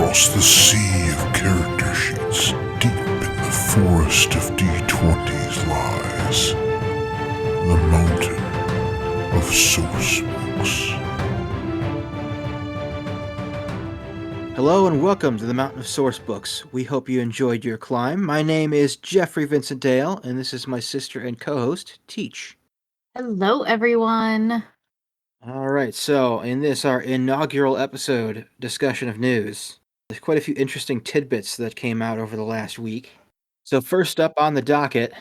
across the sea of character sheets, deep in the forest of D20s lies the mountain of source books. Hello and welcome to the Mountain of Source Books. We hope you enjoyed your climb. My name is Jeffrey Vincent Dale, and this is my sister and co-host, Teach. Hello, everyone. All right, so in this, our inaugural episode discussion of news, there's quite a few interesting tidbits that came out over the last week. So first up on the docket,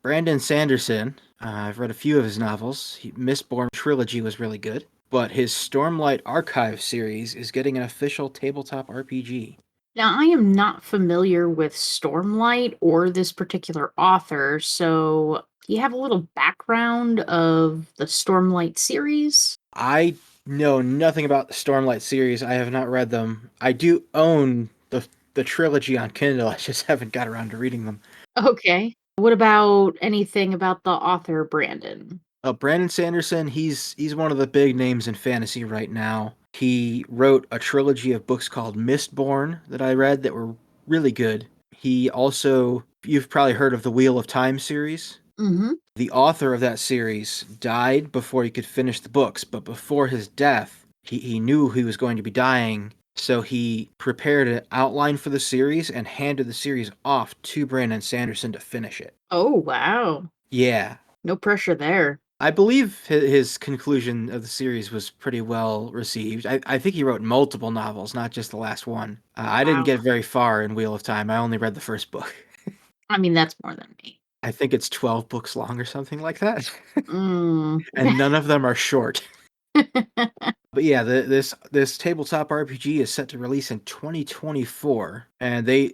Brandon Sanderson. I've read a few of his novels. Mistborn trilogy was really good, but his Stormlight Archive series is getting an official tabletop RPG. Now, I am not familiar with Stormlight or this particular author, so do you have a little background of the Stormlight series? I know nothing about the Stormlight series. I have not read them. I do own the trilogy on Kindle. I just haven't got around to reading them. Okay. What about anything about the author, Brandon? Brandon Sanderson, he's one of the big names in fantasy right now. He wrote a trilogy of books called Mistborn that I read that were really good. He also, you've probably heard of the Wheel of Time series. Mm-hmm. The author of that series died before he could finish the books, but before his death, he knew he was going to be dying, so he prepared an outline for the series and handed the series off to Brandon Sanderson to finish it. Oh, wow. Yeah. No pressure there. I believe his conclusion of the series was pretty well received. I think he wrote multiple novels, not just the last one. I didn't Wow. get very far in Wheel of Time. I only read the first book. I mean, that's more than me. I think it's 12 books long or something like that. Mm. And none of them are short. But yeah, this tabletop RPG is set to release in 2024, and they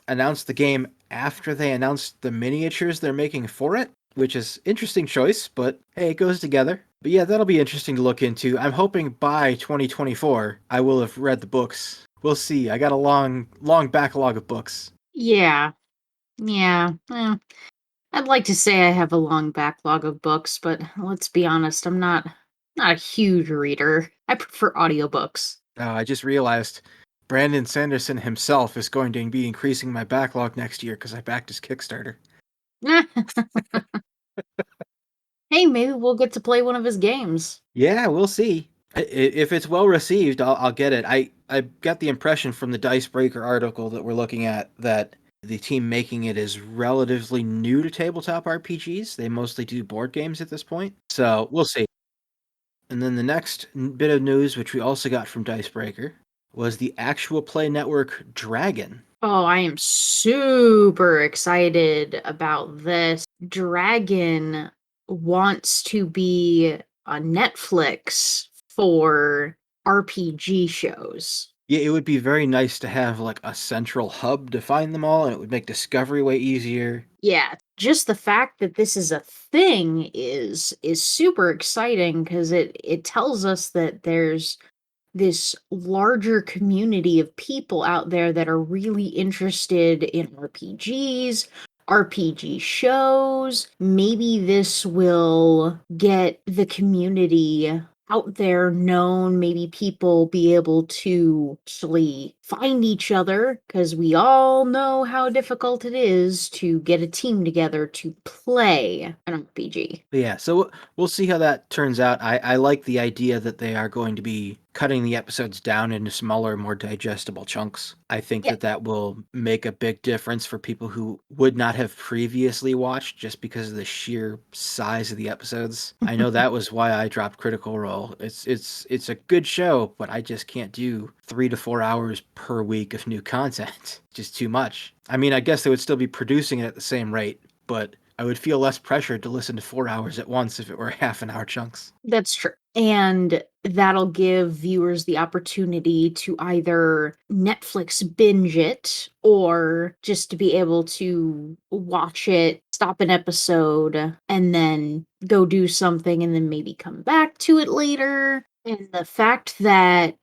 announced the game after they announced the miniatures they're making for it, which is interesting choice, but hey, it goes together. But yeah, that'll be interesting to look into. I'm hoping by 2024 I will have read the books. We'll see. I got a long backlog of books. Yeah. Yeah. I'd like to say I have a long backlog of books, but let's be honest, I'm not a huge reader. I prefer audiobooks. I just realized Brandon Sanderson himself is going to be increasing my backlog next year because I backed his Kickstarter. Hey, maybe we'll get to play one of his games. Yeah, we'll see. If it's well received, I'll get it. I got the impression from the Dicebreaker article that we're looking at that the team making it is relatively new to tabletop RPGs. They mostly do board games at this point. So we'll see. And then the next bit of news, which we also got from Dicebreaker, was the Actual Play Network Dragon. Oh, I am super excited about this. Dragon wants to be a Netflix for RPG shows. Yeah, it would be very nice to have like a central hub to find them all, and it would make discovery way easier. Yeah, just the fact that this is a thing is super exciting because it tells us that there's this larger community of people out there that are really interested in RPGs, RPG shows. Maybe this will get the community out there known. Maybe people be able to actually find each other because we all know how difficult it is to get a team together to play an RPG. But yeah, so we'll see how that turns out. I like the idea that they are going to be cutting the episodes down into smaller, more digestible chunks. I think Yeah. that will make a big difference for people who would not have previously watched just because of the sheer size of the episodes. I know that was why I dropped Critical Role. It's a good show, but I just can't do 3 to 4 hours per week of new content. Just too much. I mean, I guess they would still be producing it at the same rate, but I would feel less pressured to listen to 4 hours at once if it were half an hour chunks. That's true. And that'll give viewers the opportunity to either Netflix binge it or just to be able to watch it, stop an episode, and then go do something and then maybe come back to it later. And the fact that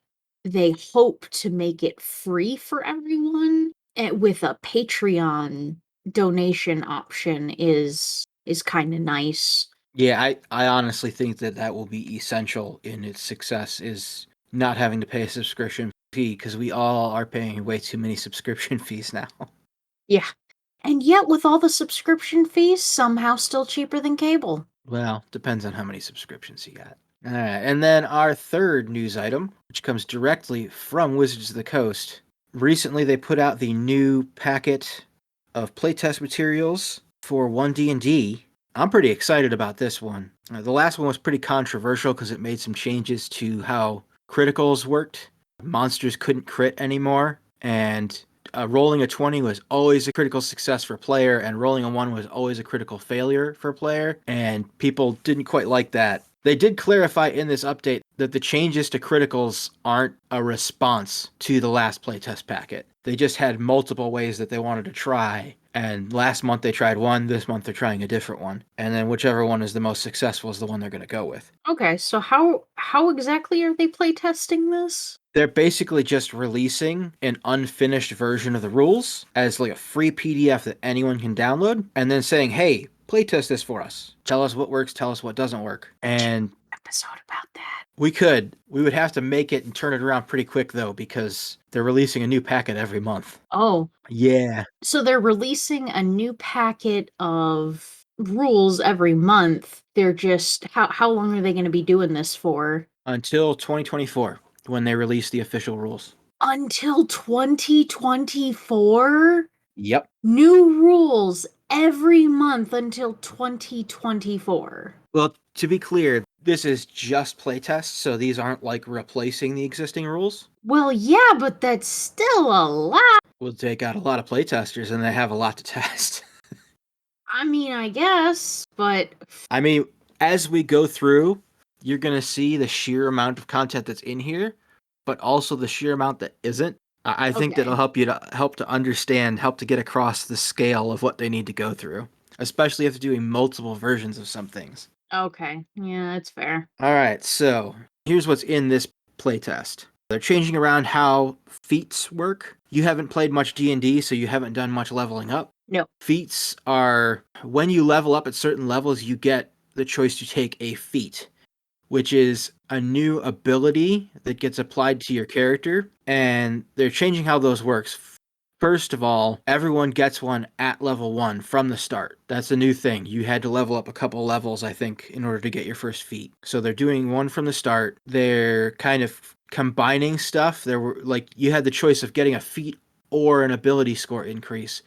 they hope to make it free for everyone with a Patreon donation option is kind of nice. Yeah, I honestly think that will be essential in its success, is not having to pay a subscription. because we all are paying way too many subscription fees now. Yeah. And yet, with all the subscription fees, somehow still cheaper than cable. Well, depends on how many subscriptions you got. All right, and then our third news item, which comes directly from Wizards of the Coast. Recently, they put out the new packet of playtest materials for 1D&D. I'm pretty excited about this one. The last one was pretty controversial because it made some changes to how criticals worked. Monsters couldn't crit anymore, and rolling a 20 was always a critical success for a player, and rolling a 1 was always a critical failure for a player, and people didn't quite like that. They did clarify in this update that the changes to criticals aren't a response to the last playtest packet. They just had multiple ways that they wanted to try, and last month they tried one, this month they're trying a different one, and then whichever one is the most successful is the one they're going to go with. Okay, so how exactly are they playtesting this? They're basically just releasing an unfinished version of the rules as like a free PDF that anyone can download, and then saying, hey, playtest this for us. Tell us what works, tell us what doesn't work. And Episode about that. we would have to make it and turn it around pretty quick though, because they're releasing a new packet every month. Oh, Yeah. so they're releasing a new packet of rules every month. They're just how long are they going to be doing this for? Until 2024, when they release the official rules. Until 2024? Yep. New rules every month until 2024. Well, to be clear, this is just playtests, so these aren't like replacing the existing rules. Well, yeah, but that's still a lot. We'll take out a lot of playtesters and they have a lot to test. I mean, I guess, but I mean, as we go through, you're going to see the sheer amount of content that's in here, but also the sheer amount that isn't. I think Okay. that'll help you to understand, help to get across the scale of what they need to go through, especially if they're doing multiple versions of some things. okay. Yeah, that's fair. All right, so here's what's in this playtest. They're changing around how feats work. You haven't played much D&D, so you haven't done much leveling up. No. Feats are when you level up at certain levels, you get the choice to take a feat, which is a new ability that gets applied to your character, and they're changing how those works. First of all, everyone gets one at level 1 from the start. That's a new thing. You had to level up a couple levels, I think, in order to get your first feat. So they're doing one from the start. They're kind of combining stuff. There were like you had the choice of getting a feat or an ability score increase.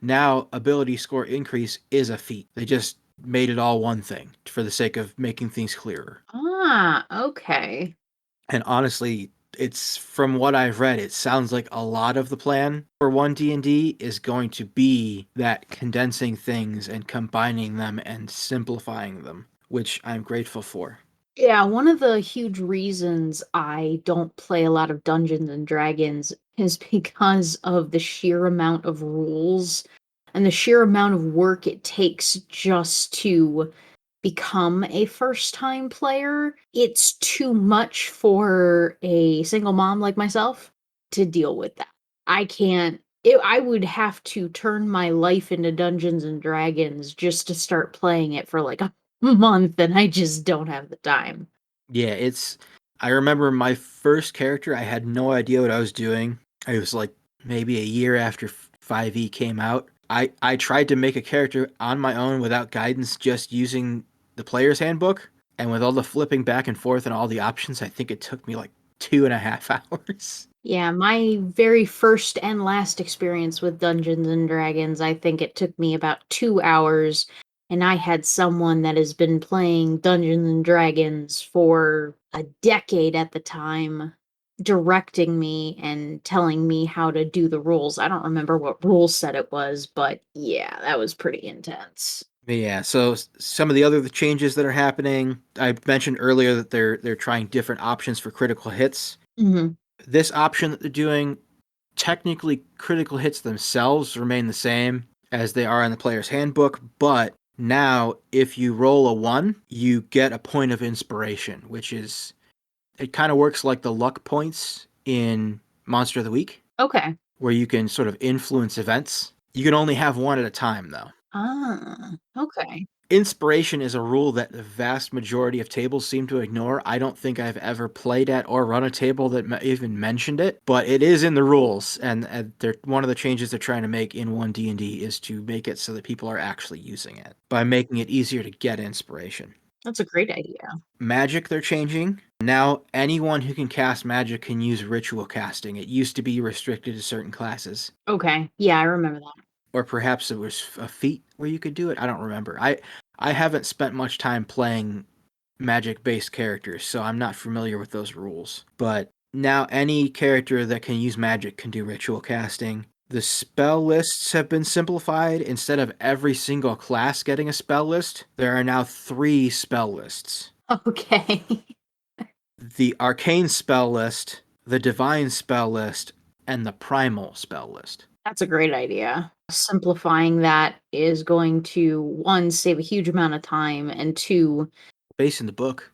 Now, ability score increase is a feat. They just made it all one thing for the sake of making things clearer. Ah, okay. And honestly, it's from what I've read, it sounds like a lot of the plan for 1D&D is going to be that condensing things and combining them and simplifying them, which I'm grateful for. Yeah, one of the huge reasons I don't play a lot of Dungeons and Dragons is because of the sheer amount of rules and the sheer amount of work it takes just to become a first-time player. It's too much for a single mom like myself to deal with that. I would have to turn my life into Dungeons and Dragons just to start playing it for like a month, and I just don't have the time. Yeah, I remember my first character, I had no idea what I was doing. It was like maybe a year after 5e came out. I tried to make a character on my own without guidance, just using the player's handbook. And with all the flipping back and forth and all the options, I think it took me like 2.5 hours. Yeah, my very first and last experience with Dungeons and Dragons, I think it took me about 2 hours, and I had someone that has been playing Dungeons and Dragons for a decade at the time directing me and telling me how to do the rules. I don't remember what rule set it was, but yeah, that was pretty intense. Yeah, so some of the other changes that are happening, I mentioned earlier that they're trying different options for critical hits. Hmm. This option that they're doing, technically critical hits themselves remain the same as they are in the player's handbook, but now if you roll a 1, you get a point of inspiration, which is it kind of works like the luck points in Monster of the Week, Okay. where you can sort of influence events. You can only have one at a time though. Ah, okay. Inspiration is a rule that the vast majority of tables seem to ignore. I don't think I've ever played at or run a table that even mentioned it, but it is in the rules, and one of the changes they're trying to make in 1D&D is to make it so that people are actually using it by making it easier to get inspiration. That's a great idea. Magic they're changing. Now anyone who can cast magic can use ritual casting. It used to be restricted to certain classes. Okay. Yeah, I remember that. Or perhaps it was a feat where you could do it. I don't remember. I haven't spent much time playing magic-based characters, so I'm not familiar with those rules. But now any character that can use magic can do ritual casting. The spell lists have been simplified. Instead of every single class getting a spell list, there are now 3 spell lists. Okay. The arcane spell list, the divine spell list, and the primal spell list. That's a great idea. Simplifying that is going to, one, save a huge amount of time, and two, Based in the book.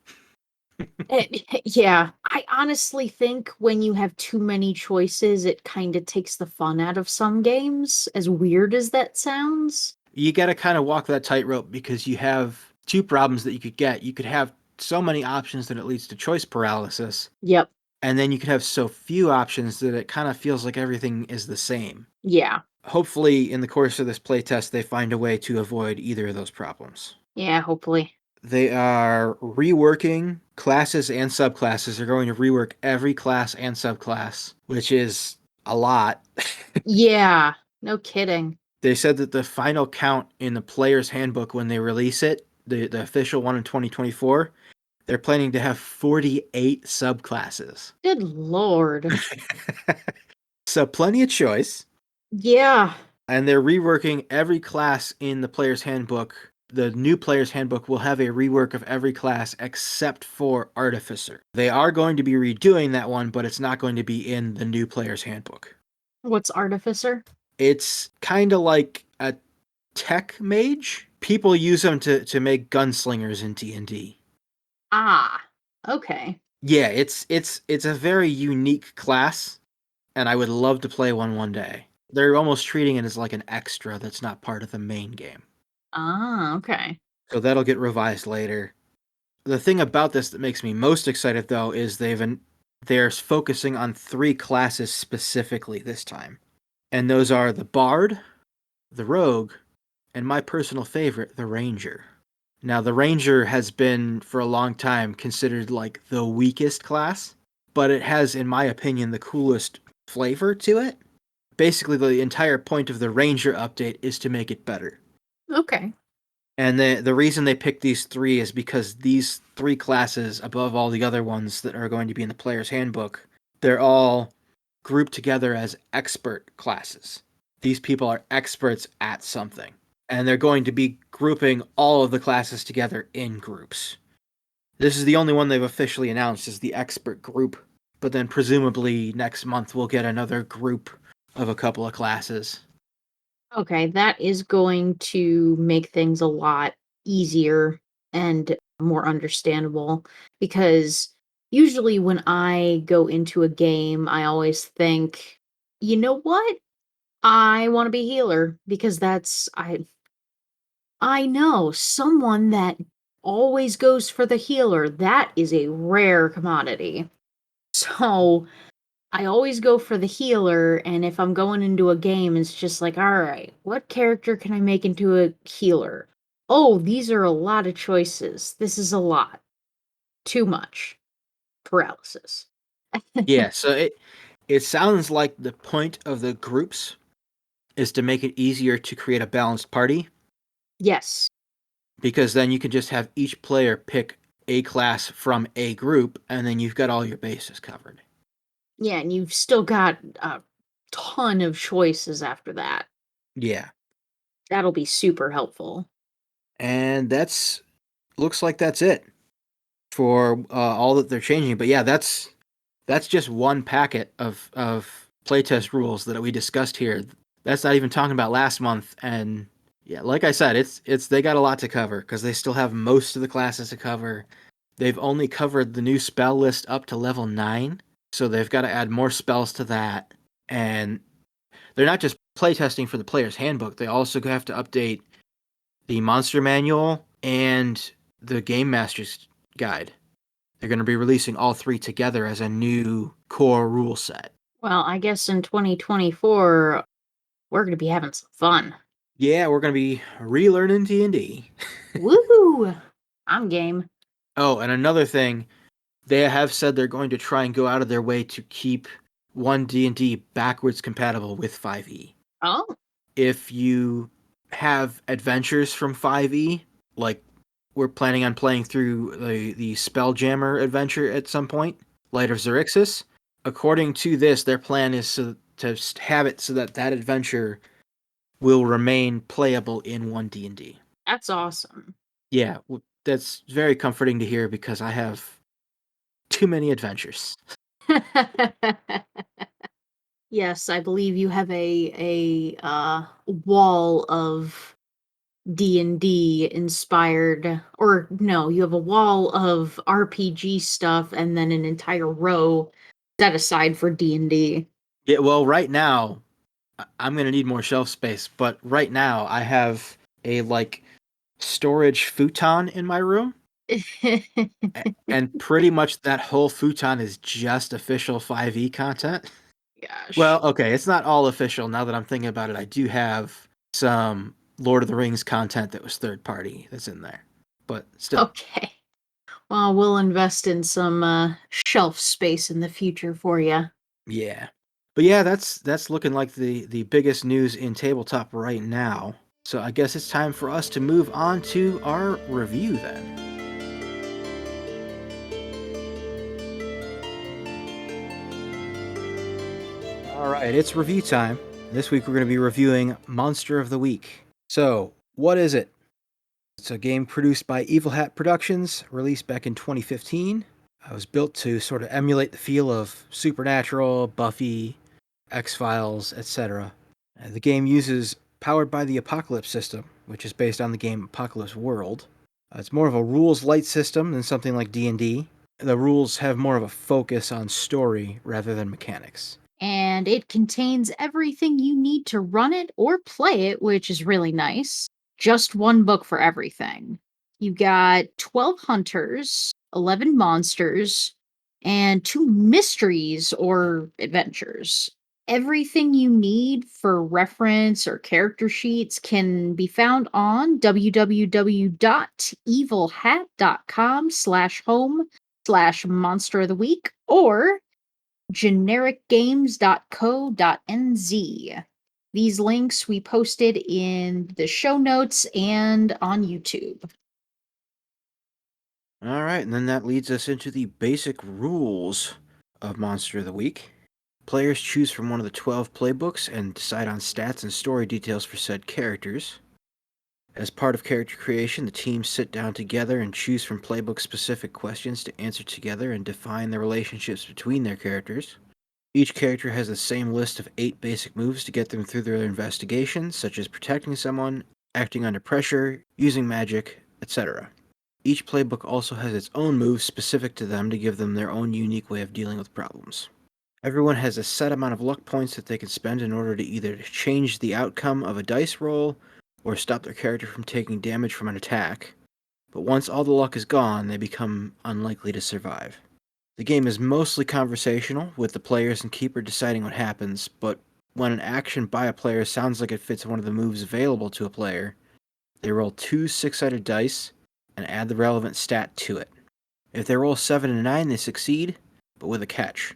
yeah, I honestly think when you have too many choices, it kind of takes the fun out of some games, as weird as that sounds. You got to kind of walk that tightrope because you have 2 problems that you could get. You could have so many options that it leads to choice paralysis, Yep. and then you could have so few options that it kind of feels like everything is the same. Yeah. Hopefully, in the course of this playtest, they find a way to avoid either of those problems. Yeah, hopefully. They are reworking classes and subclasses. They're going to rework every class and subclass, which is a lot. Yeah, no kidding. They said that the final count in the player's handbook when they release it, the official one in 2024, they're planning to have 48 subclasses. Good lord. So plenty of choice. Yeah. And they're reworking every class in the player's handbook. The new player's handbook will have a rework of every class except for Artificer. They are going to be redoing that one, but it's not going to be in the new player's handbook. What's Artificer? It's kind of like a tech mage. People use them to make gunslingers in D&D. Ah, okay. Yeah, it's a very unique class, and I would love to play one day. They're almost treating it as like an extra that's not part of the main game. Ah, okay. So that'll get revised later. The thing about this that makes me most excited, though, is they're focusing on 3 classes specifically this time. And those are the Bard, the Rogue, and my personal favorite, the Ranger. Now, the Ranger has been, for a long time, considered like the weakest class, but it has, in my opinion, the coolest flavor to it. Basically, the entire point of the Ranger update is to make it better. Okay. And the reason they picked these 3 is because these 3 classes, above all the other ones that are going to be in the player's handbook, they're all grouped together as expert classes. These people are experts at something. And they're going to be grouping all of the classes together in groups. This is the only one they've officially announced is the expert group. But then presumably next month we'll get another group of a couple of classes. Okay, that is going to make things a lot easier and more understandable because usually when I go into a game, I always think, you know what? I want to be healer because I know someone that always goes for the healer. That is a rare commodity. So I always go for the healer, and if I'm going into a game, it's just like, all right, what character can I make into a healer? Oh, these are a lot of choices. This is a lot. Too much. Paralysis. Yeah, so it sounds like the point of the groups is to make it easier to create a balanced party, Yes. because then you can just have each player pick a class from a group, and then you've got all your bases covered. Yeah, and you've still got a ton of choices after that. Yeah. That'll be super helpful. And looks like that's it for all that they're changing. But yeah, that's just one packet of playtest rules that we discussed here. That's not even talking about last month. And yeah, like I said, it's they got a lot to cover because they still have most of the classes to cover. They've only covered the new spell list up to level 9, so they've got to add more spells to that. And they're not just playtesting for the player's handbook, they also have to update the monster manual, and the Game Master's Guide. They're going to be releasing all three together as a new core rule set. Well, I guess in 2024, we're going to be having some fun. Yeah, we're going to be relearning D&D. Woohoo! I'm game. Oh, and another thing, they have said they're going to try and go out of their way to keep 1D&D backwards compatible with 5e. Oh, If you have adventures from 5e, like we're planning on playing through the Spelljammer adventure at some point, Light of Xerixis, according to this, their plan is to have it so that that adventure will remain playable in 1D&D. that's awesome. Yeah, that's very comforting to hear because I have too many adventures. Yes, I believe you have a wall of D&D inspired, or no, you have a wall of RPG stuff and then an entire row set aside for D&D. Yeah, well, right now, I'm going to need more shelf space, but right now I have a storage futon in my room, and pretty much that whole futon is just official 5e content. Gosh. Well, okay, it's not all official now that I'm thinking about it. I do have some Lord of the Rings content that was third party that's in there, but still. Okay. Well, we'll invest in some shelf space in the future for you. Yeah. But yeah, that's looking like the biggest news in tabletop right now. So I guess it's time for us to move on to our review then. All right, it's review time. This week we're going to be reviewing Monster of the Week. So, what is it? It's a game produced by Evil Hat Productions, released back in 2015. It was built to sort of emulate the feel of Supernatural, Buffy, X-Files, etc. The game uses Powered by the Apocalypse system, which is based on the game Apocalypse World. It's more of a rules-light system than something like D&D. The rules have more of a focus on story rather than mechanics. And it contains everything you need to run it or play it, which is really nice. Just one book for everything. You got 12 hunters, 11 monsters, and 2 mysteries or adventures. Everything you need for reference or character sheets can be found on www.evilhat.com/home/monster of the week or genericgames.co.nz. These links we posted in the show notes and on YouTube. All right, and then that leads us into the basic rules of Monster of the Week. Players choose from one of the 12 playbooks and decide on stats and story details for said characters. As part of character creation, the teams sit down together and choose from playbook-specific questions to answer together and define the relationships between their characters. Each character has the same list of 8 basic moves to get them through their investigations, such as protecting someone, acting under pressure, using magic, etc. Each playbook also has its own moves specific to them to give them their own unique way of dealing with problems. Everyone has a set amount of luck points that they can spend in order to either change the outcome of a dice roll or stop their character from taking damage from an attack, but once all the luck is gone, they become unlikely to survive. The game is mostly conversational, with the players and keeper deciding what happens, but when an action by a player sounds like it fits one of the moves available to a player, they roll 2 6-sided dice and add the relevant stat to it. If they roll 7 and 9, they succeed, but with a catch.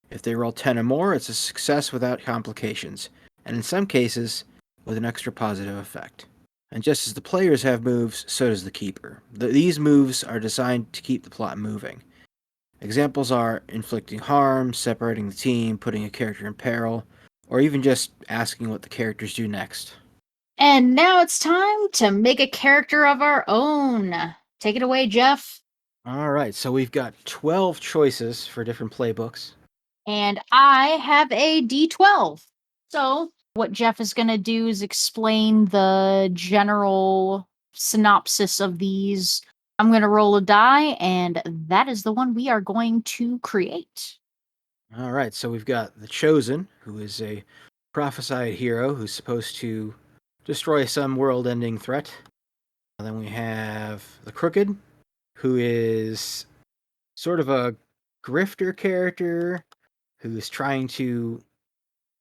If they roll 10 or more, it's a success without complications, and in some cases, with an extra positive effect. And just as the players have moves, so does the keeper. These moves are designed to keep the plot moving. Examples are inflicting harm, separating the team, putting a character in peril, or even just asking what the characters do next. And now it's time to make a character of our own. Take it away, Jeff. Alright, so we've got 12 choices for different playbooks. And I have a D12. So, what Jeff is going to do is explain the general synopsis of these. I'm going to roll a die, and that is the one we are going to create. Alright, so we've got the Chosen, who is a prophesied hero who's supposed to destroy some world-ending threat. And then we have the Crooked, who is sort of a grifter character who's trying to.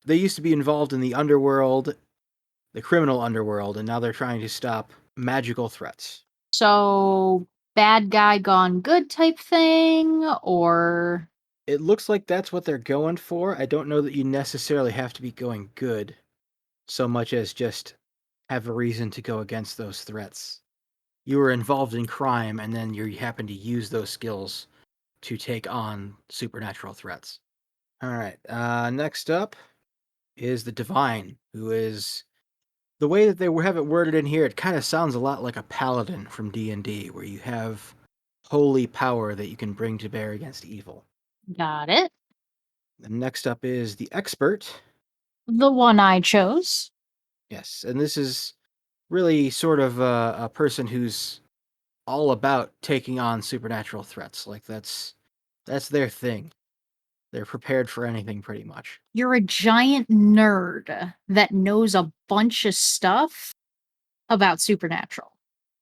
They used to be involved in the underworld, the criminal underworld, and now they're trying to stop magical threats. So, bad guy gone good type thing, or It looks like that's what they're going for. I don't know that you necessarily have to be going good so much as just have a reason to go against those threats. You were involved in crime and then you happen to use those skills to take on supernatural threats. All right. Next up is the Divine, who is the way that they have it worded in here. It kind of sounds a lot like a paladin from D&D, where you have holy power that you can bring to bear against evil. got it. And next up is the Expert. The one I chose. Yes, and this is really sort of a person who's all about taking on supernatural threats. Like that's their thing. They're prepared for anything pretty much. You're a giant nerd that knows a bunch of stuff about supernatural,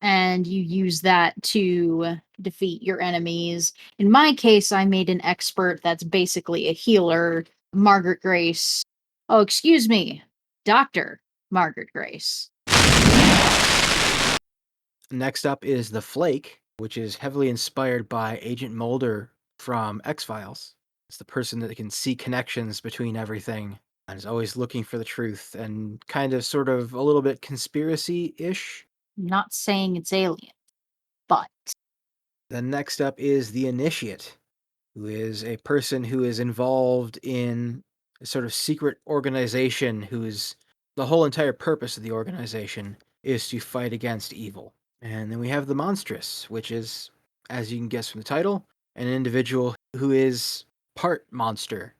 and you use that to defeat your enemies. In my case, I made an expert that's basically a healer, Margaret Grace. Oh, excuse me, Dr. Margaret Grace. Next up is the Flake, which is heavily inspired by Agent Mulder from X-Files. It's the person that can see connections between everything and is always looking for the truth and kind of sort of a little bit conspiracy-ish. I'm not saying it's alien, but Then next up is the Initiate, who is a person who is involved in a sort of secret organization whose the whole entire purpose of the organization is to fight against evil. And then we have the Monstrous, which is, as you can guess from the title, an individual who is part monster.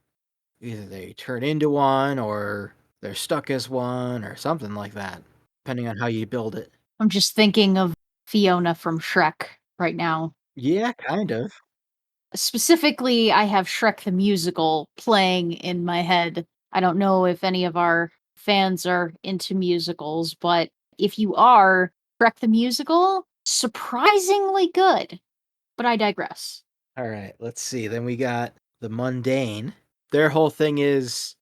Either they turn into one or they're stuck as one or something like that, depending on how you build it. I'm just thinking of Fiona from Shrek right now. Yeah, kind of. Specifically, I have Shrek the Musical playing in my head. I don't know if any of our fans are into musicals, but if you are, Shrek the Musical, surprisingly good. But I digress. All right, let's see. Then we got the Mundane. Their whole thing is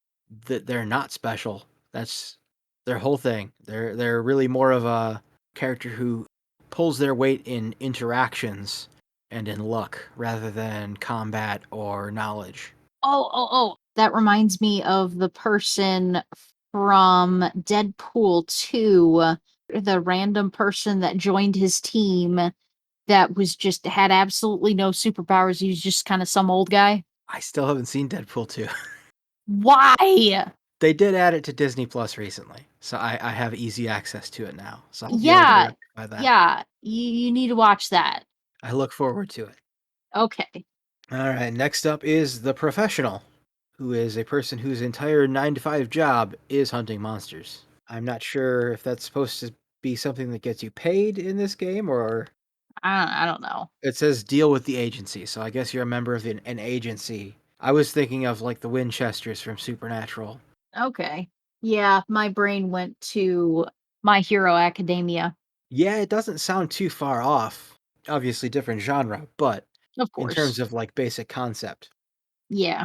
that they're not special. That's their whole thing. They're really more of a character who pulls their weight in interactions and in luck rather than combat or knowledge. Oh. That reminds me of the person from Deadpool 2, the random person that joined his team that was just had absolutely no superpowers. He was just kind of some old guy. I still haven't seen Deadpool 2. Why? They did add it to Disney Plus recently, so I have easy access to it now. So I'll be able to Yeah, rectify that. yeah. You need to watch that. I look forward to it. Okay. All right, next up is the Professional, who is a person whose entire 9 to 5 job is hunting monsters. I'm not sure if that's supposed to be something that gets you paid in this game, or I don't know. it says deal with the agency, so I guess you're a member of an agency. I was thinking of like the Winchesters from Supernatural. Okay. Yeah, my brain went to My Hero Academia. Yeah, it doesn't sound too far off. Obviously, different genre, but Of in terms course. of like basic concept. Yeah.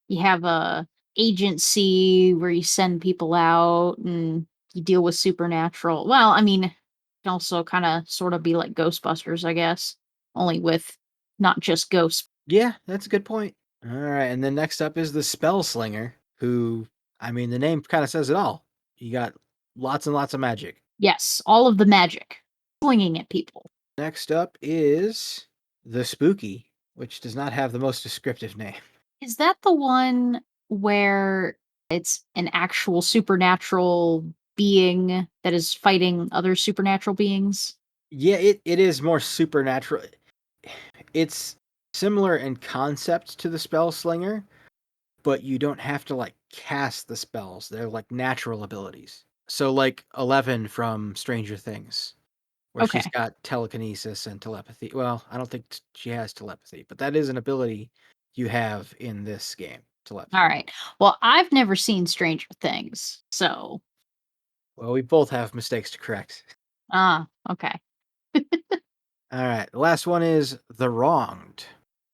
You have a agency where you send people out and you deal with supernatural. Well, I mean, it can also kind of sort of be like Ghostbusters, I guess, only with not just ghosts. Yeah, that's a good point. All right, and then next up is the Spellslinger, who, I mean, the name kind of says it all. You got lots and lots of magic. Yes, all of the magic swinging at people. Next up is the Spooky, which does not have the most descriptive name. Is that the one where it's an actual supernatural being that is fighting other supernatural beings? Yeah, it is more supernatural. It's similar in concept to the Spellslinger, but you don't have to like cast the spells. They're like natural abilities. So like 11 from Stranger Things, where she's Okay. got telekinesis and telepathy. Well, I don't think she has telepathy, but that is an ability you have in this game, telepathy. All right. Well, I've never seen Stranger Things, so Well, we both have mistakes to correct. okay. All right. The last one is The Wronged.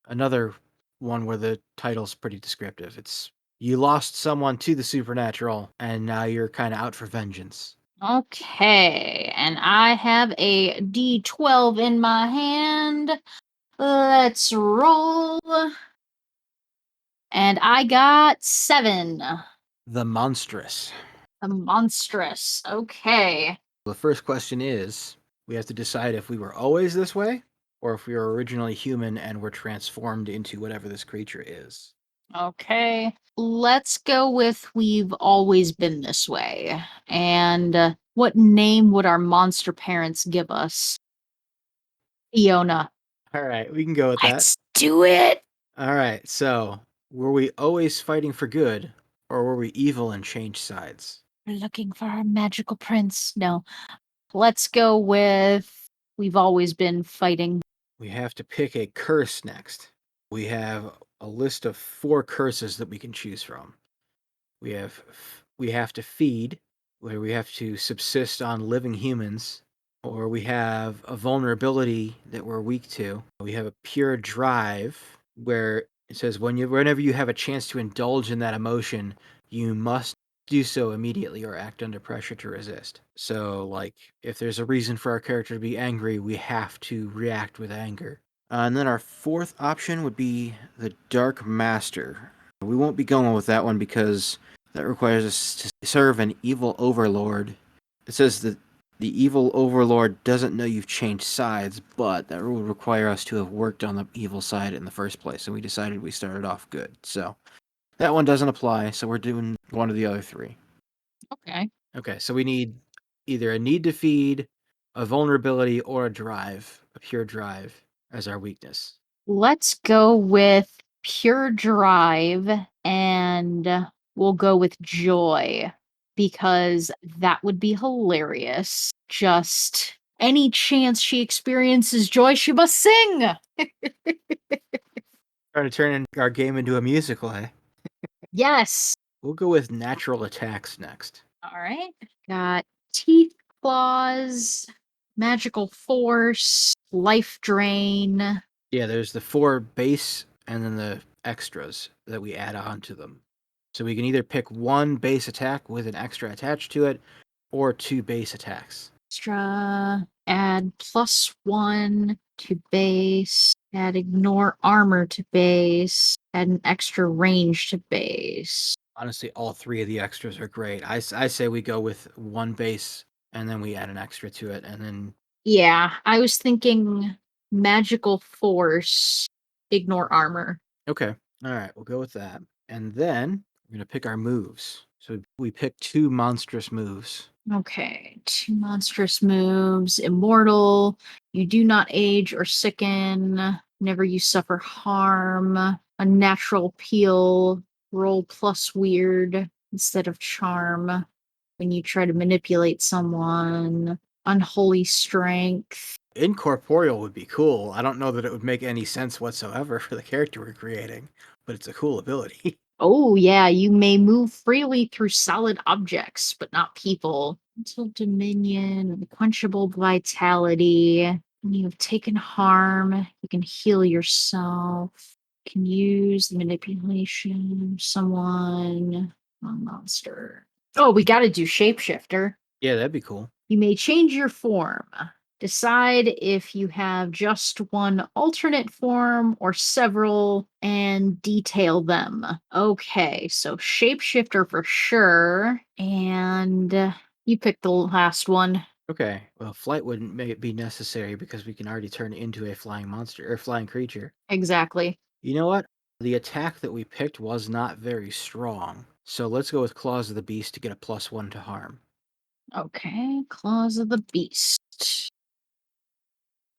Another one where the title's pretty descriptive. It's you lost someone to the supernatural, and now you're kind of out for vengeance. Okay, and I have a D12 in my hand. Let's roll. And I got 7. The Monstrous. The monstrous. Okay. The first question is we have to decide if we were always this way or if we were originally human and were transformed into whatever this creature is. Okay. Let's go with we've always been this way. And what name would our monster parents give us? Fiona. All right, we can go with that. Let's do it. All right, so were we always fighting for good or were we evil and changed sides? We're looking for our magical prince. No. Let's go with we've always been fighting. We have to pick a curse next. We have a list of 4 curses that we can choose from. We have to feed, where we have to subsist on living humans, or we have a vulnerability that we're weak to. We have a pure drive, where it says whenever you have a chance to indulge in that emotion, you must do so immediately or act under pressure to resist. So, like, if there's a reason for our character to be angry, we have to react with anger. And then our 4th option would be the Dark Master. We won't be going with that one because that requires us to serve an evil overlord. It says that the evil overlord doesn't know you've changed sides, but that would require us to have worked on the evil side in the first place, and we decided we started off good. So that one doesn't apply, so we're doing one of the other 3. Okay. Okay, so we need either a need to feed, a vulnerability, or a drive, a pure drive, as our weakness. Let's go with pure drive and we'll go with joy because that would be hilarious. Just any chance she experiences joy, she must sing. Trying to turn our game into a musical, eh? Yes. We'll go with natural attacks next. All right. Got teeth, claws, magical force, life drain. Yeah, there's the 4 base and then the extras that we add on to them. So we can either pick 1 base attack with an extra attached to it, or 2 base attacks. Extra, add +1 to base, add ignore armor to base, add an extra range to base. Honestly, all 3 of the extras are great. I say we go with 1 base and then we add an extra to it, and then Yeah, I was thinking magical force, ignore armor. okay, all right, we'll go with that. And then we're gonna pick our moves. So we pick 2 monstrous moves. Okay, 2 monstrous moves. Immortal, you do not age or sicken. Whenever you suffer harm. Unnatural peel, roll plus weird instead of charm. When you try to manipulate someone. Unholy strength. Incorporeal would be cool. I don't know that it would make any sense whatsoever for the character we're creating, but it's a cool ability. Oh, yeah, you may move freely through solid objects, but not people. Until dominion, unquenchable vitality. When you have taken harm, you can heal yourself. You can use manipulation of someone, a monster. Oh, we gotta do shapeshifter. Yeah, that'd be cool. You may change your form. Decide if you have just one alternate form or several and detail them. Okay, so shapeshifter for sure. And you pick the last one. Okay, well, flight wouldn't be necessary because we can already turn into a flying monster or flying creature. Exactly. You know what? The attack that we picked was not very strong, so let's go with Claws of the Beast to get a +1 to harm. Okay, Claws of the Beast.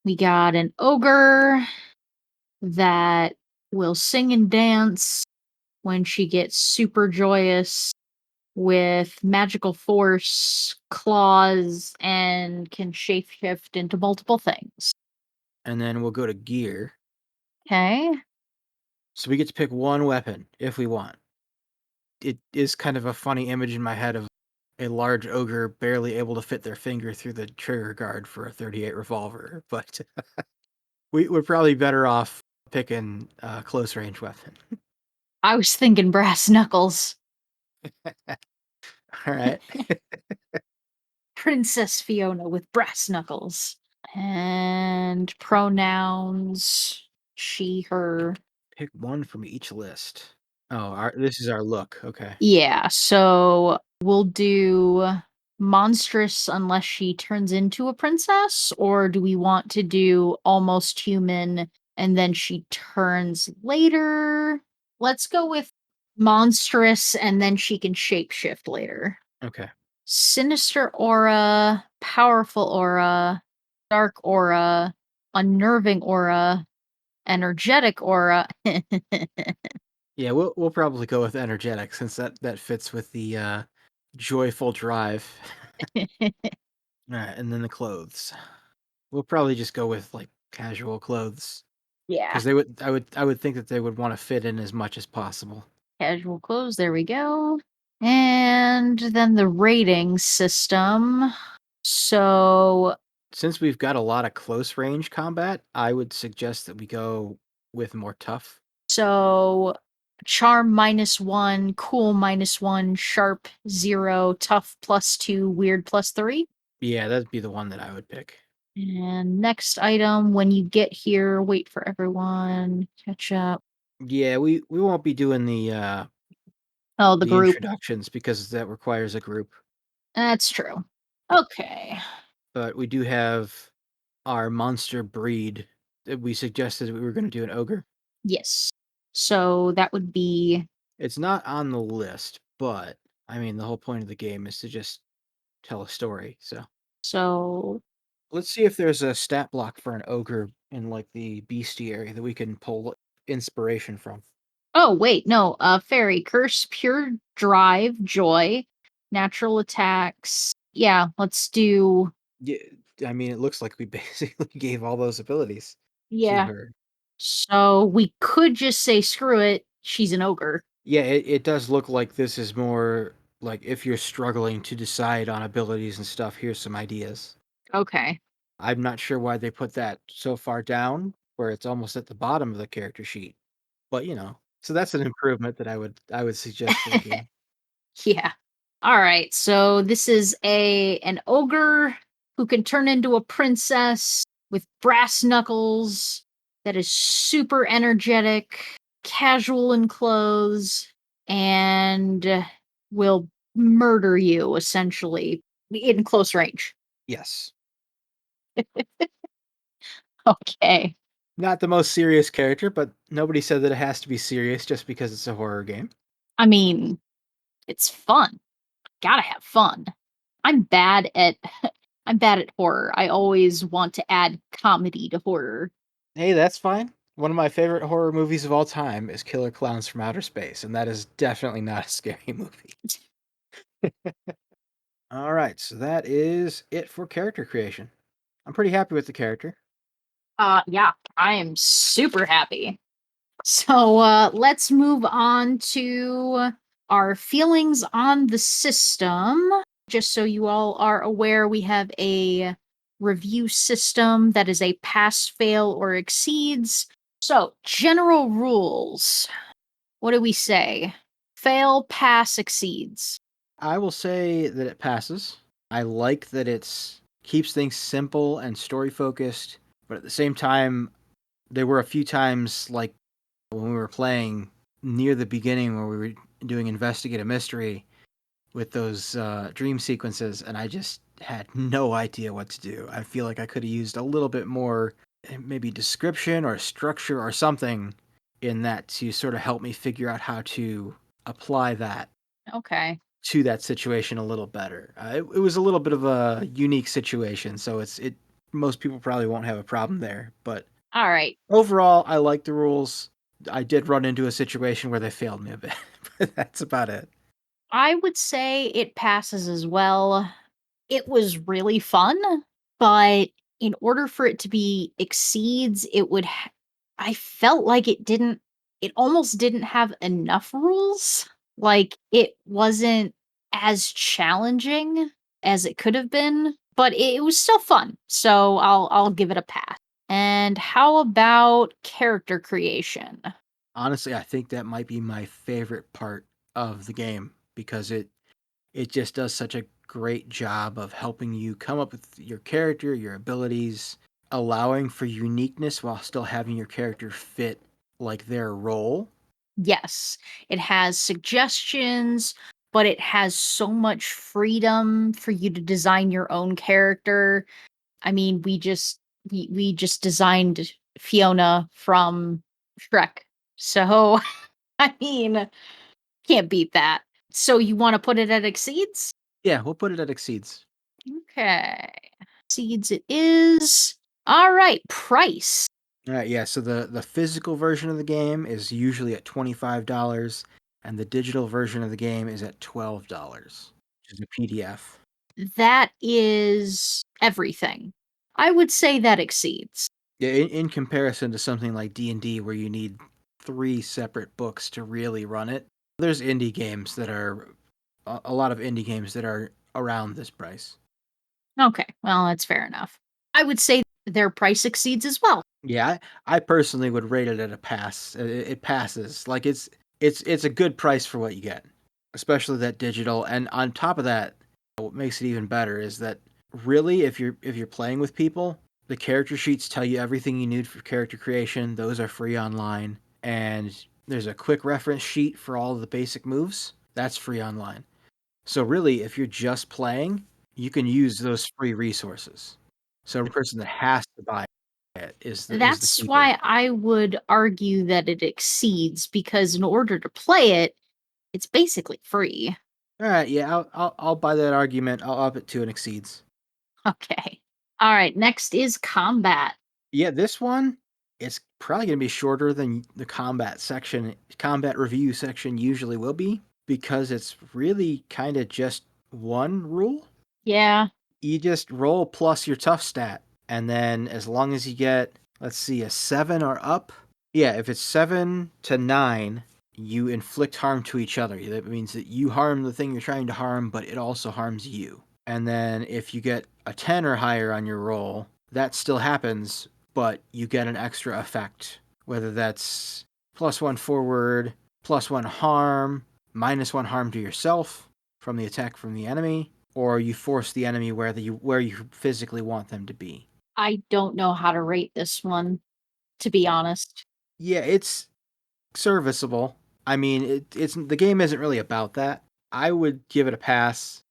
We got an ogre that will sing and dance when she gets super joyous with magical force, claws, and can shapeshift into multiple things. And then we'll go to gear. Okay. So we get to pick 1 weapon if we want. It is kind of a funny image in my head of a large ogre barely able to fit their finger through the trigger guard for a 38 revolver, but we're probably better off picking a close range weapon. I was thinking brass knuckles. All right. Princess Fiona with brass knuckles. And pronouns she, her. Pick one from each list. Oh, this is our look. Okay. Yeah, so we'll do monstrous unless she turns into a princess, or do we want to do almost human and then she turns later? Let's go with monstrous and then she can shapeshift later. Okay. Sinister aura, powerful aura, dark aura, unnerving aura, energetic aura. Yeah, we'll probably go with energetic since that fits with the joyful drive. All right, and then the clothes. We'll probably just go with like casual clothes Yeah. because I would think that they would want to fit in as much as possible. Casual clothes, there we go. And then the rating system. So, Since we've got a lot of close range combat, I would suggest that we go with more tough. so charm -1, cool -1, sharp 0, tough +2, weird +3. Yeah, that'd be the one that I would pick. And next item, when you get here, wait for everyone, catch up. Yeah, we won't be doing Oh, the the group. introductions because that requires a group. That's true. Okay. But we do have our monster breed that we suggested that we were going to do an ogre. Yes. So that would be It's not on the list, but I mean the whole point of the game is to just tell a story. So so let's see if there's a stat block for an ogre in like the bestiary that we can pull inspiration from. oh wait, no, fairy curse, pure drive, joy, natural attacks. Yeah, let's do Yeah, I mean it looks like we basically gave all those abilities to yeah. her. So we could just say screw it, she's an ogre. Yeah, it does look like this is more like if you're struggling to decide on abilities and stuff, here's some ideas. Okay. I'm not sure why they put that so far down where it's almost at the bottom of the character sheet. But, so that's an improvement that I would suggest for the game. Yeah. All right. So this is an ogre who can turn into a princess with brass knuckles that is super energetic, casual in clothes, and will murder you essentially in close range. Yes. Okay. Not the most serious character, but nobody said that it has to be serious just because it's a horror game. I mean, it's fun. Gotta have fun. I'm bad at I'm bad at horror. I always want to add comedy to horror. Hey, that's fine. One of my favorite horror movies of all time is Killer Clowns from Outer Space, and that is definitely not a scary movie. All right, so that is it for character creation. I'm pretty happy with the character. Yeah, I am super happy. So, let's move on to our feelings on the system. Just so you all are aware, we have a review system that is a pass, fail, or exceeds. So, general rules. What do we say? Fail, pass, exceeds. I will say that it passes. I like that it's keeps things simple and story focused, but at the same time, there were a few times like when we were playing near the beginning where we were doing investigate a mystery with those dream sequences, and I just had no idea what to do. I feel like I could have used a little bit more, maybe description or structure or something in that to sort of help me figure out how to apply that Okay. to that situation a little better. It was a little bit of a unique situation, so it most people probably won't have a problem there. But All right. overall, I like the rules. I did run into a situation where they failed me a bit, but that's about it. I would say it passes as well. It was really fun, but in order for it to be exceeds, I felt like it almost didn't have enough rules. Like it wasn't as challenging as it could have been, but it was still fun. So I'll give it a pass. And how about character creation? Honestly, I think that might be my favorite part of the game because it just does such a great job of helping you come up with your character, your abilities, allowing for uniqueness while still having your character fit like their role. Yes, it has suggestions, but it has so much freedom for you to design your own character. I mean, we just designed Fiona from Shrek. So, I mean, can't beat that. So you want to put it at exceeds? Yeah, we'll put it at exceeds. Okay. Exceeds it is. All right, price. All right, yeah. So the physical version of the game is usually at $25, and the digital version of the game is at $12, which is a PDF. That is everything. I would say that exceeds. Yeah, in comparison to something like D&D, where you need 3 separate books to really run it, there's indie games that are a lot of indie games that are around this price. Okay, well, that's fair enough. I would say their price exceeds as well. Yeah, I personally would rate it at a pass. It passes. Like it's a good price for what you get, especially that digital. And on top of that, what makes it even better is that really, if you're playing with people, the character sheets tell you everything you need for character creation. Those are free online, and there's a quick reference sheet for all of the basic moves. That's free online. So really, if you're just playing, you can use those free resources. So the person that has to buy it is the That's keeper. why I would argue that it exceeds because in order to play it, it's basically free. All right, yeah, I'll buy that argument. I'll up it to an exceeds. Okay. All right, next is combat. Yeah, this one it's probably gonna be shorter than the combat review section usually will be because it's really kind of just one rule. Yeah, You just roll plus your tough stat, and then as long as you get, let's see, a 7 or up, yeah, if it's 7 to 9, you inflict harm to each other. That means that you harm the thing you're trying to harm, but it also harms you. And then if you get a 10 or higher on your roll, that still happens, but you get an extra effect, whether that's +1 forward, +1 harm, -1 harm to yourself from the attack from the enemy, or you force the enemy where you physically want them to be. I don't know how to rate this one, to be honest. Yeah, it's serviceable. I mean, it's the game isn't really about that. I would give it a pass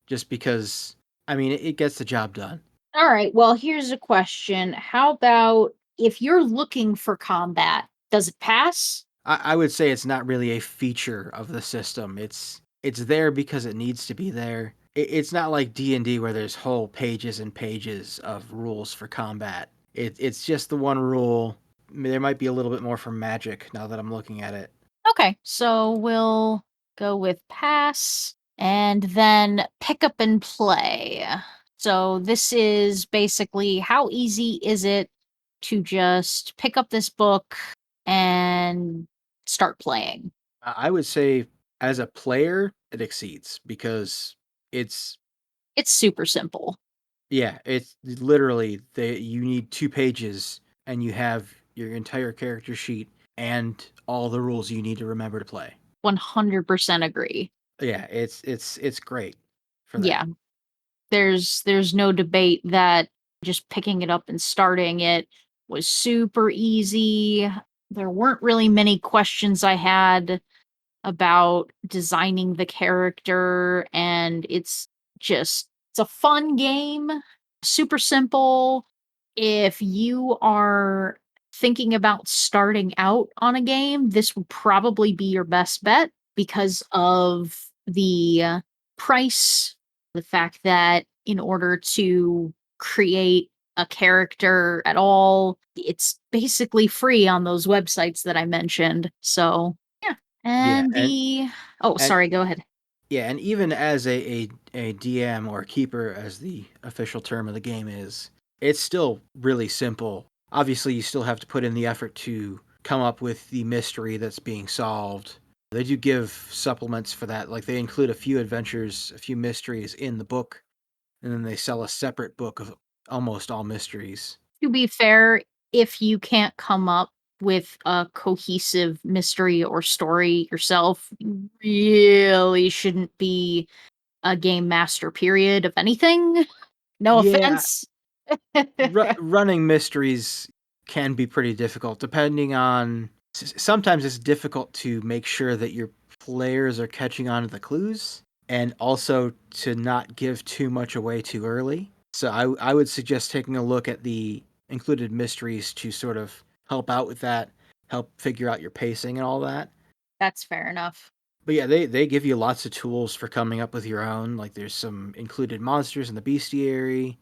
just because I mean it gets the job done. All right, well, here's a question. How about if you're looking for combat, does it pass? I would say it's not really a feature of the system. It's there because it needs to be there. It's not like D&D where there's whole pages and pages of rules for combat. It's just the one rule. There might be a little bit more for magic now that I'm looking at it. Okay, so we'll go with pass and then pick up and play. So this is basically how easy is it to just pick up this book and start playing? I would say as a player, it exceeds because it's It's super simple. yeah, it's literally you need 2 pages and you have your entire character sheet and all the rules you need to remember to play. 100% agree. Yeah, it's great for that. Yeah, there's no debate that just picking it up and starting it was super easy. There weren't really many questions I had about designing the character, and it's a fun game, super simple. If you are thinking about starting out on a game, this would probably be your best bet because of the price, the fact that in order to create a character at all, it's basically free on those websites that I mentioned. So, yeah. Yeah, And and the oh, and sorry, go ahead. yeah, and even as a DM or keeper, as the official term of the game is, it's still really simple. Obviously, you still have to put in the effort to come up with the mystery that's being solved They do give supplements for that. Like they include a few adventures, a few mysteries in the book, and then they sell a separate book of almost all mysteries. To be fair, if you can't come up with a cohesive mystery or story yourself, you really shouldn't be a game master, period, of anything. No Yeah, offense. running mysteries can be pretty difficult depending on sometimes it's difficult to make sure that your players are catching on to the clues and also to not give too much away too early. So I would suggest taking a look at the included mysteries to sort of help out with that, help figure out your pacing and all that. That's fair enough. But yeah, they give you lots of tools for coming up with your own. Like there's some included monsters in the bestiary,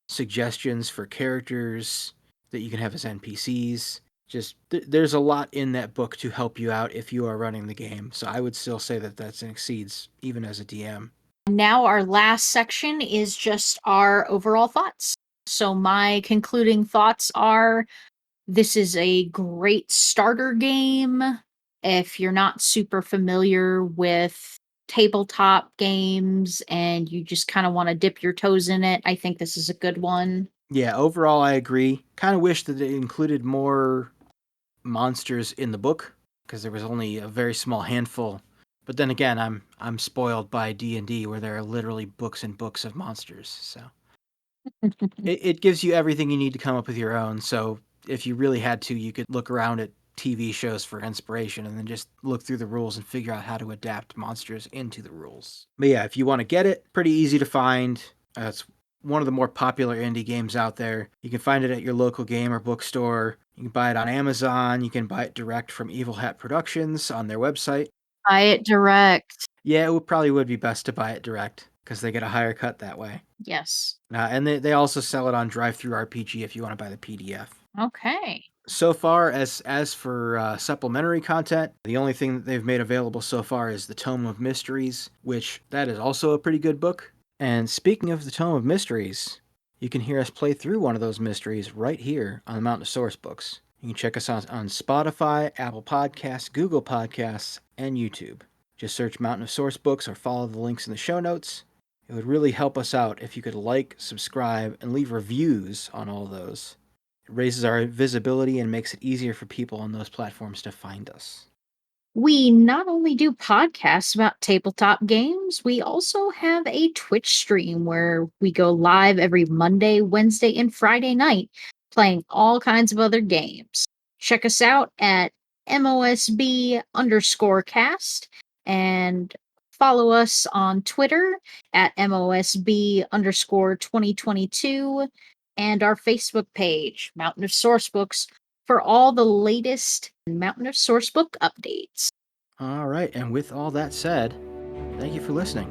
suggestions for characters that you can have as NPCs. Just there's a lot in that book to help you out if you are running the game. So I would still say that that's exceeds even as a DM. Now, our last section is just our overall thoughts. So, my concluding thoughts are this is a great starter game. If you're not super familiar with tabletop games and you just kind of want to dip your toes in it, I think this is a good one. Yeah, overall I agree. Kind of wish that it included more monsters in the book because there was only a very small handful. But then again, I'm spoiled by D&D where there are literally books and books of monsters. So it gives you everything you need to come up with your own. So if you really had to, you could look around at TV shows for inspiration and then just look through the rules and figure out how to adapt monsters into the rules. But yeah, if you want to get it, pretty easy to find. It's one of the more popular indie games out there. You can find it at your local game or bookstore. You can buy it on Amazon. You can buy it direct from Evil Hat Productions on their website. Buy it direct. Yeah, probably would be best to buy it direct because they get a higher cut that way. Yes. And they also sell it on Drive-Thru RPG if you want to buy the PDF. Okay. So far, as for supplementary content, the only thing that they've made available so far is the Tome of Mysteries, which that is also a pretty good book. And speaking of the Tome of Mysteries, you can hear us play through one of those mysteries right here on the Mountain of Source Books. You can check us out on Spotify, Apple Podcasts, Google Podcasts, and YouTube. Just search Mountain of Source Books or follow the links in the show notes. It would really help us out if you could like, subscribe, and leave reviews on all those. It raises our visibility and makes it easier for people on those platforms to find us. We not only do podcasts about tabletop games, we also have a Twitch stream where we go live every Monday, Wednesday, and Friday night playing all kinds of other games. Check us out at MOSB_cast and follow us on Twitter at MOSB_2022 and our Facebook page, Mountain of Sourcebooks, for all the latest Mountain of Sourcebook updates. All right, and with all that said, thank you for listening,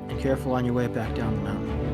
and careful on your way back down the mountain.